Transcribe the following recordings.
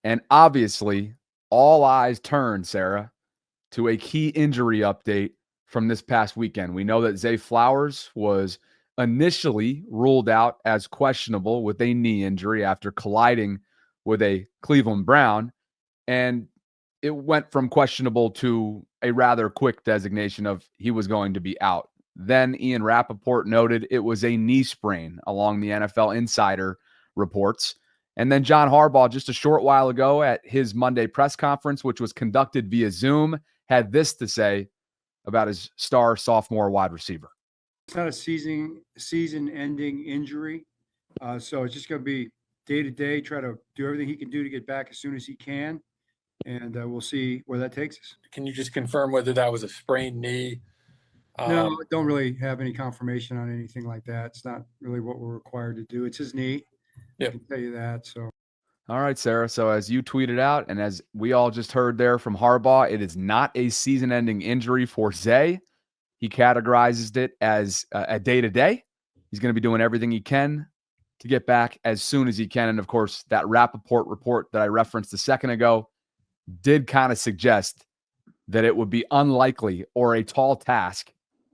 And obviously, all eyes turn, Sarah, to a key injury update from this past weekend. We know that Zay Flowers was initially ruled out as questionable with a knee injury after colliding with a Cleveland Brown. And it went from questionable to a rather quick designation of he was going to be out. Then Ian Rappaport noted it was a knee sprain along the NFL Insider reports. And then John Harbaugh, just a short while ago at his Monday press conference, which was conducted via Zoom, had this to say about his star sophomore wide receiver. It's not a season-ending injury, so it's just going to be day to day. Try to do everything he can do to get back as soon as he can, and we'll see where that takes us. Can you just confirm whether that was a sprained knee? No, don't really have any confirmation on anything like that. It's not really what we're required to do. It's his knee. Yep. I can tell you that. So. All right, Sarah. So as you tweeted out, and as we all just heard there from Harbaugh, it is not a season-ending injury for Zay. He categorizes it as a day-to-day. He's going to be doing everything he can to get back as soon as he can. And, of course, that Rappaport report that I referenced a second ago did kind of suggest that it would be unlikely or a tall task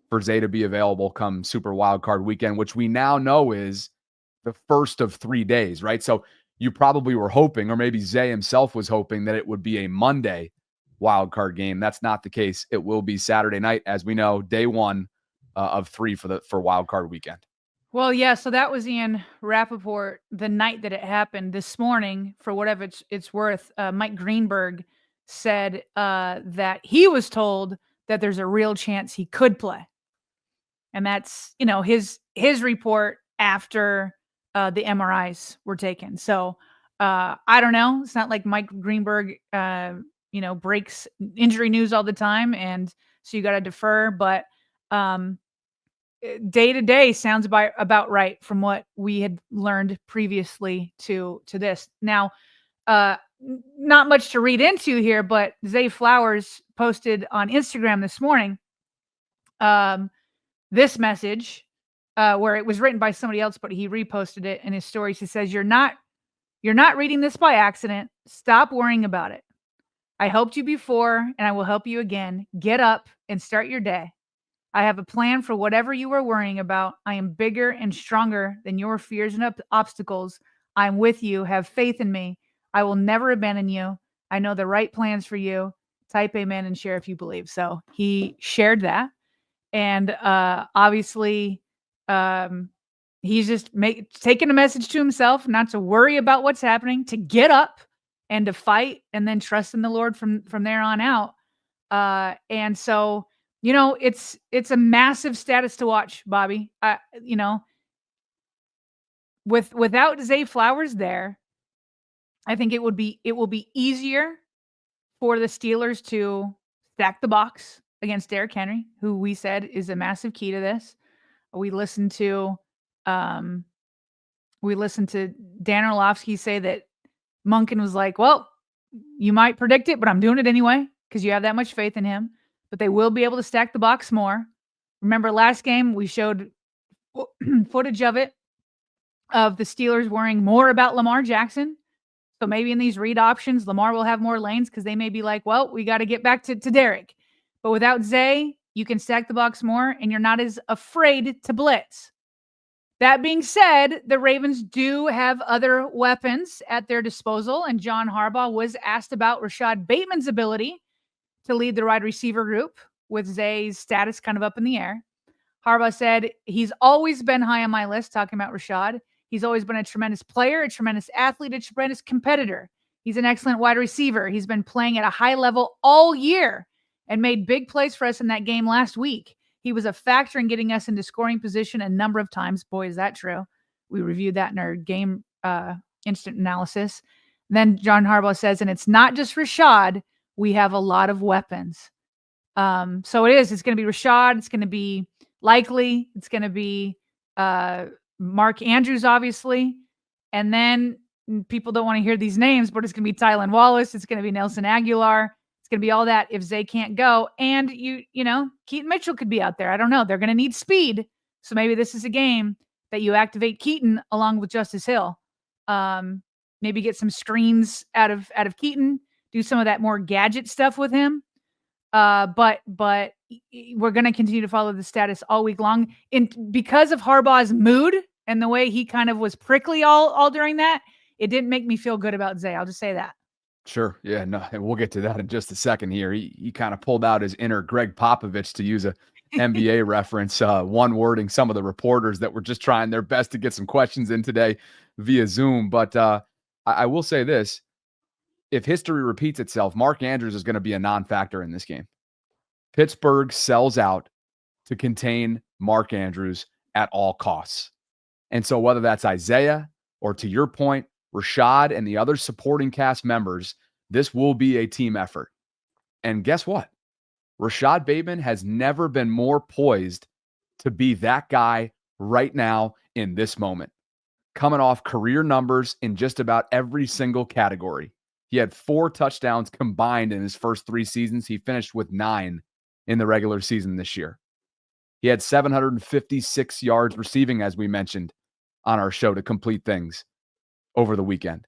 for Zay to be available come Super Wildcard Weekend, which we now know is the first of 3 days, right? So you probably were hoping, or maybe Zay himself was hoping, that it would be a Monday wildcard game. That's not the case. It will be Saturday night, as we know, day one of 3 for Wildcard Weekend. Well, yeah, so that was Ian Rappaport the night that it happened. This morning, for whatever it's worth, Mike Greenberg said that he was told that there's a real chance he could play. And that's, his report after the MRIs were taken. So I don't know. It's not like Mike Greenberg, breaks injury news all the time. And so you got to defer. But day to day sounds about right from what we had learned previously to this. Now, not much to read into here, but Zay Flowers posted on Instagram this morning this message where it was written by somebody else, but he reposted it in his stories. He says, You're not reading this by accident. Stop worrying about it. I helped you before, and I will help you again. Get up and start your day. I have a plan for whatever you are worrying about. I am bigger and stronger than your fears and obstacles. I'm with you. Have faith in me. I will never abandon you. I know the right plans for you. Type amen and share if you believe. So he shared that. And obviously, he's just taking a message to himself not to worry about what's happening, to get up and to fight, and then trust in the Lord from there on out. And so, it's a massive status to watch, Bobby. Without Zay Flowers there, I think it will be easier for the Steelers to stack the box against Derrick Henry, who we said is a massive key to this. We listened to Dan Orlovsky say that Monken was like, well, you might predict it, but I'm doing it anyway because you have that much faith in him. But they will be able to stack the box more. Remember last game, we showed footage of it, of the Steelers worrying more about Lamar Jackson. So maybe in these read options, Lamar will have more lanes because they may be like, well, we got to get back to Derrick. But without Zay, you can stack the box more, and you're not as afraid to blitz. That being said, the Ravens do have other weapons at their disposal, and John Harbaugh was asked about Rashad Bateman's ability to lead the wide receiver group with Zay's status kind of up in the air. Harbaugh said, he's always been high on my list, talking about Rashad. He's always been a tremendous player, a tremendous athlete, a tremendous competitor. He's an excellent wide receiver. He's been playing at a high level all year and made big plays for us in that game last week. He was a factor in getting us into scoring position a number of times. Boy, is that true. We reviewed that in our game instant analysis. Then John Harbaugh says, and it's not just Rashad. We have a lot of weapons. So it is. It's going to be Rashad. It's going to be Likely. It's going to be Mark Andrews, obviously. And then people don't want to hear these names, but it's going to be Tylan Wallace. It's going to be Nelson Aguilar. It's going to be all that if Zay can't go. And, Keaton Mitchell could be out there. I don't know. They're going to need speed. So maybe this is a game that you activate Keaton along with Justice Hill. maybe get some screens out of Keaton, do some of that more gadget stuff with him. But we're going to continue to follow the status all week long. And because of Harbaugh's mood and the way he kind of was prickly all during that, it didn't make me feel good about Zay. I'll just say that. Sure. Yeah, no, and we'll get to that in just a second here. He kind of pulled out his inner Greg Popovich, to use a NBA reference, one-wording some of the reporters that were just trying their best to get some questions in today via Zoom. But I will say this. If history repeats itself, Mark Andrews is going to be a non-factor in this game. Pittsburgh sells out to contain Mark Andrews at all costs. And so whether that's Isaiah or, to your point, Rashad and the other supporting cast members, this will be a team effort. And guess what? Rashad Bateman has never been more poised to be that guy right now in this moment. Coming off career numbers in just about every single category. He had 4 touchdowns combined in his first 3 seasons. He finished with 9 in the regular season this year. He had 756 yards receiving, as we mentioned on our show, to complete things over the weekend.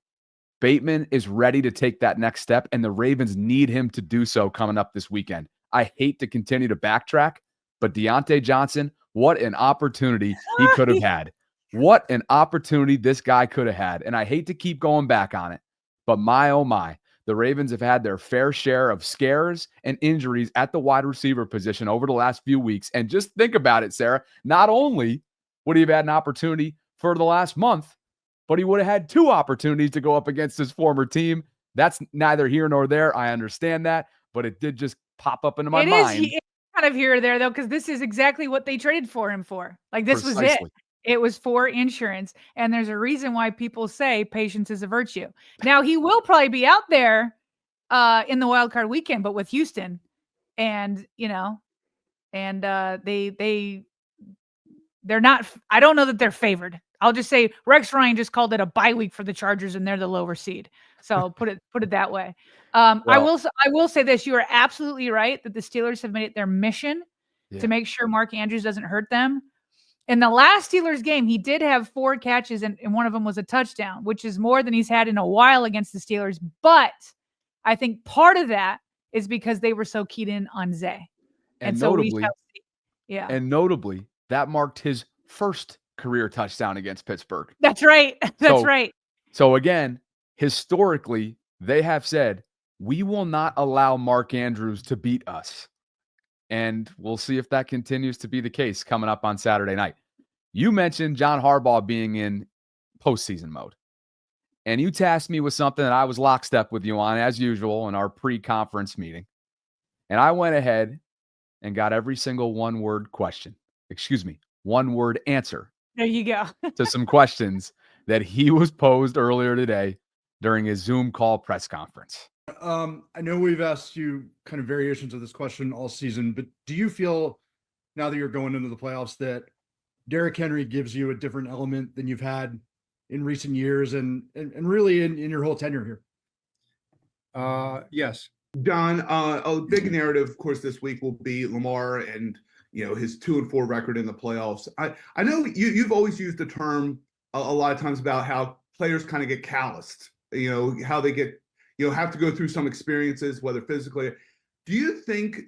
Bateman is ready to take that next step, and the Ravens need him to do so coming up this weekend. I hate to continue to backtrack, but Deontay Johnson, what an opportunity he could have had. What an opportunity this guy could have had. And I hate to keep going back on it, but my, oh my, the Ravens have had their fair share of scares and injuries at the wide receiver position over the last few weeks. And just think about it, Sarah. Not only would he have had an opportunity for the last month, but he would have had 2 opportunities to go up against his former team. That's neither here nor there. I understand that, but it did just pop up into my mind. It's kind of here or there, though, because this is exactly what they traded for him for. Like, this was it. It was for insurance. And there's a reason why people say patience is a virtue. Now, he will probably be out there in the wild card weekend, but with Houston. And, they're not, I don't know that they're favored. I'll just say Rex Ryan just called it a bye week for the Chargers, and they're the lower seed. So put it that way. I will say this: you are absolutely right that the Steelers have made it their mission to make sure Mark Andrews doesn't hurt them. In the last Steelers game, he did have 4 catches, and one of them was a touchdown, which is more than he's had in a while against the Steelers. But I think part of that is because they were so keyed in on Zay, and so we shall see. And notably, that marked his first career touchdown against Pittsburgh. That's right. That's right. So again, historically, they have said, we will not allow Mark Andrews to beat us. And we'll see if that continues to be the case coming up on Saturday night. You mentioned John Harbaugh being in postseason mode. And you tasked me with something that I was lockstep with you on, as usual, in our pre-conference meeting. And I went ahead and got every single one-word answer. There you go. To some questions that he was posed earlier today during his Zoom call press conference. I know we've asked you kind of variations of this question all season, but do you feel now that you're going into the playoffs that Derrick Henry gives you a different element than you've had in recent years and really in your whole tenure here? Yes. Don, a big narrative, of course, this week will be Lamar and his 2-4 record in the playoffs. I know you've always used the term a lot of times about how players kind of get calloused, how they get have to go through some experiences, whether physically. Do you think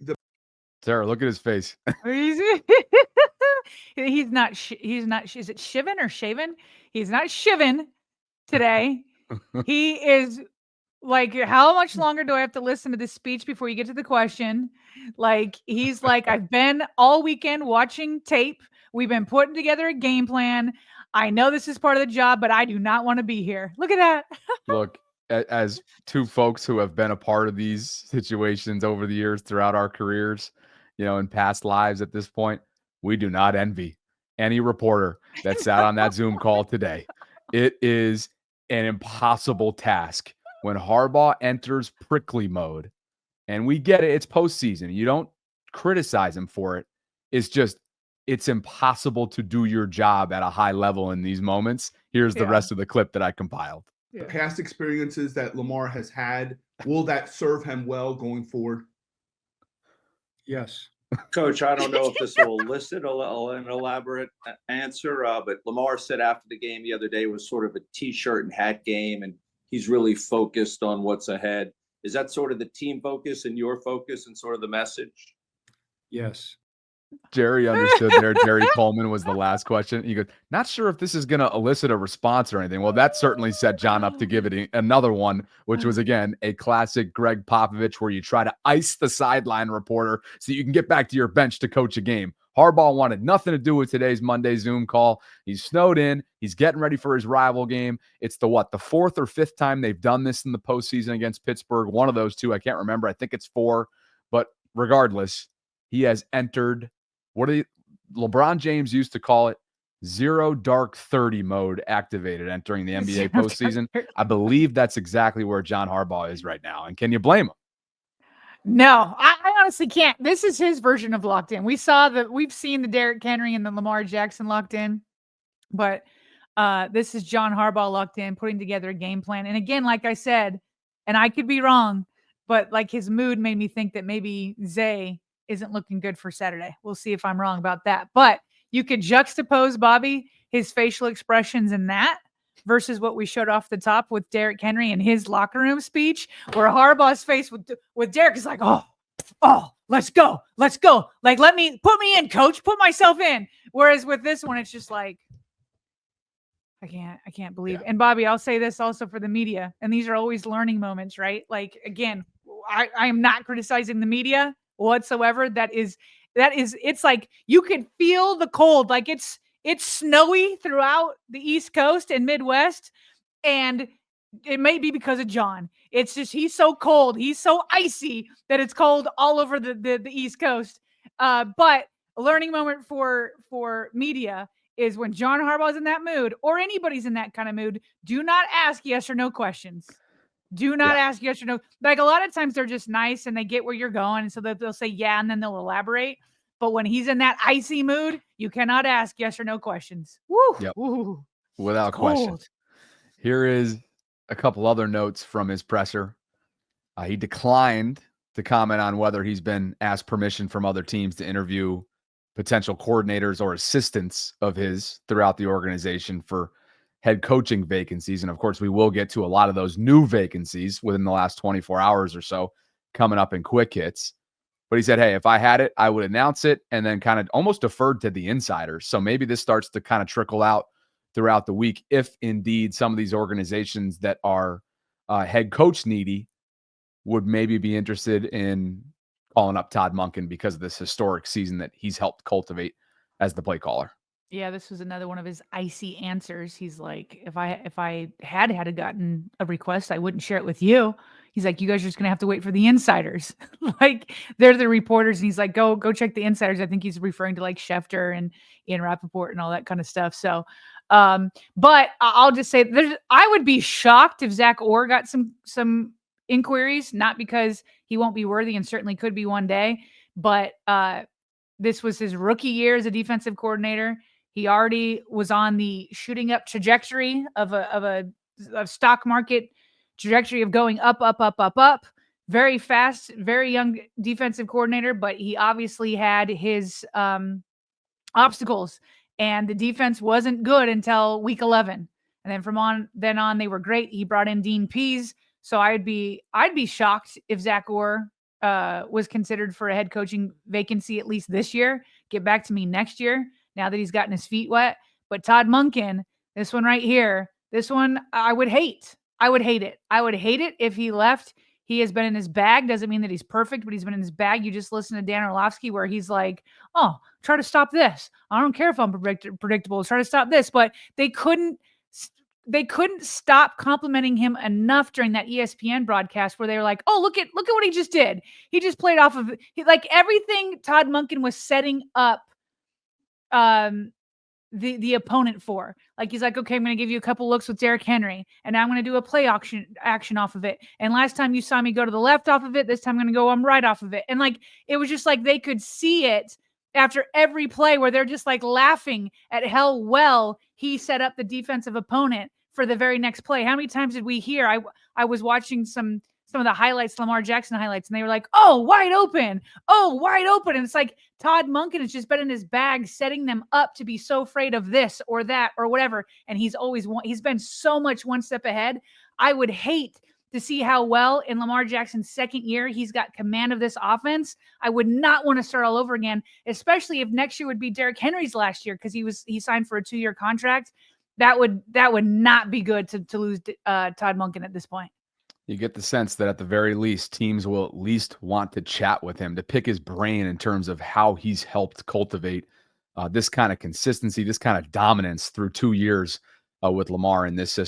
Sarah, look at his face. He's not, is it Shiven or Shaven? He's not Shiven today. He is like, how much longer do I have to listen to this speech before you get to the question? Like, he's like, I've been all weekend watching tape. We've been putting together a game plan. I know this is part of the job, but I do not want to be here. Look at that. Look, as 2 folks who have been a part of these situations over the years throughout our careers, in past lives at this point, we do not envy any reporter that sat on that Zoom call today. It is an impossible task when Harbaugh enters prickly mode. And we get it. It's postseason. You don't criticize him for it. It's impossible to do your job at a high level in these moments. Here's the rest of the clip that I compiled. Past experiences that Lamar has had, will that serve him well going forward? Yes. Coach, I don't know if this will elicit an elaborate answer, but Lamar said after the game the other day was sort of a T-shirt and hat game, and he's really focused on what's ahead. Is that sort of the team focus and your focus and sort of the message? Yes. Jerry understood there. Jerry Coleman was the last question. He goes, not sure if this is going to elicit a response or anything. Well, that certainly set John up to give it another one, which was, again, a classic Greg Popovich where you try to ice the sideline reporter so you can get back to your bench to coach a game. Harbaugh wanted nothing to do with today's Monday Zoom call. He's snowed in. He's getting ready for his rival game. It's the fourth or fifth time they've done this in the postseason against Pittsburgh. One of those two, I can't remember. I think it's 4. But regardless, he has entered LeBron James used to call it 0 dark 30 mode activated entering the NBA postseason. I believe that's exactly where John Harbaugh is right now. And can you blame him? No, I honestly can't. This is his version of locked in. We've seen the Derrick Henry and the Lamar Jackson locked in, but this is John Harbaugh locked in, putting together a game plan. And again, like I said, and I could be wrong, but like his mood made me think that maybe Zay isn't looking good for Saturday. We'll see if I'm wrong about that. But you could juxtapose, Bobby, his facial expressions in that versus what we showed off the top with Derrick Henry and his locker room speech, where Harbaugh's face with Derrick is like, oh, let's go. Like, put me in, coach, put myself in. Whereas with this one, it's just like, I can't believe. Yeah. And Bobby, I'll say this also for the media, and these are always learning moments, right? Like, again, I am not criticizing the media whatsoever. That is, it's like you can feel the cold. Like it's snowy throughout the East Coast and Midwest. And it may be because of John. It's just, he's so cold. He's so icy that it's cold all over the East Coast. But a learning moment for media is when John Harbaugh's in that mood, or anybody's in that kind of mood, do not ask yes or no questions. Do not ask yes or no. Like a lot of times they're just nice and they get where you're going. And so they'll say, yeah, and then they'll elaborate. But when he's in that icy mood, you cannot ask yes or no questions. Woo! Yep. Woo. Without question. Here is a couple other notes from his presser. He declined to comment on whether he's been asked permission from other teams to interview potential coordinators or assistants of his throughout the organization for head coaching vacancies. And of course, we will get to a lot of those new vacancies within the last 24 hours or so coming up in quick hits. But he said, hey, if I had it, I would announce it, and then kind of almost deferred to the insiders. So maybe this starts to kind of trickle out throughout the week if indeed some of these organizations that are head coach needy would maybe be interested in calling up Todd Monken because of this historic season that he's helped cultivate as the play caller. Yeah, this was another one of his icy answers. He's like, if I had gotten a request, I wouldn't share it with you. He's like, you guys are just gonna have to wait for the insiders. Like they're the reporters, and he's like, go check the insiders. I think he's referring to like Schefter and Ian Rappaport and all that kind of stuff. So, but I'll just say, I would be shocked if Zach Orr got some inquiries, not because he won't be worthy and certainly could be one day, but this was his rookie year as a defensive coordinator. He already was on the shooting up trajectory of a stock market trajectory of going up. Very fast, very young defensive coordinator, but he obviously had his obstacles, and the defense wasn't good until week 11. And then from then on, they were great. He brought in Dean Pease. So I'd be shocked if Zach Orr was considered for a head coaching vacancy at least this year. Get back to me next year, now that he's gotten his feet wet. But Todd Monken, this one right here, this one I would hate. I would hate it. I would hate it if he left. He has been in his bag. Doesn't mean that he's perfect, but he's been in his bag. You just listen to Dan Orlovsky where he's like, oh, try to stop this. I don't care if I'm predictable. Try to stop this. But they couldn't stop complimenting him enough during that ESPN broadcast where they were like, oh, look at what he just did. He just played off of like everything Todd Monken was setting up the opponent for. Like he's like, okay, I'm going to give you a couple looks with Derrick Henry, and now I'm going to do a play action off of it. And last time you saw me go to the left off of it, this time I'm going to go on right off of it. And like it was just like they could see it after every play where they're just like laughing at how well he set up the defensive opponent for the very next play. How many times did we hear? I was watching some of the highlights, Lamar Jackson highlights, and they were like, oh, wide open. And it's like Todd Monken has just been in his bag setting them up to be so afraid of this or that or whatever. And he's been so much one step ahead. I would hate to see how well in Lamar Jackson's second year he's got command of this offense. I would not want to start all over again, especially if next year would be Derrick Henry's last year because he signed for a 2-year contract. That would not be good to lose Todd Monken at this point. You get the sense that at the very least, teams will at least want to chat with him, to pick his brain in terms of how he's helped cultivate this kind of consistency, this kind of dominance through 2 years with Lamar in this system.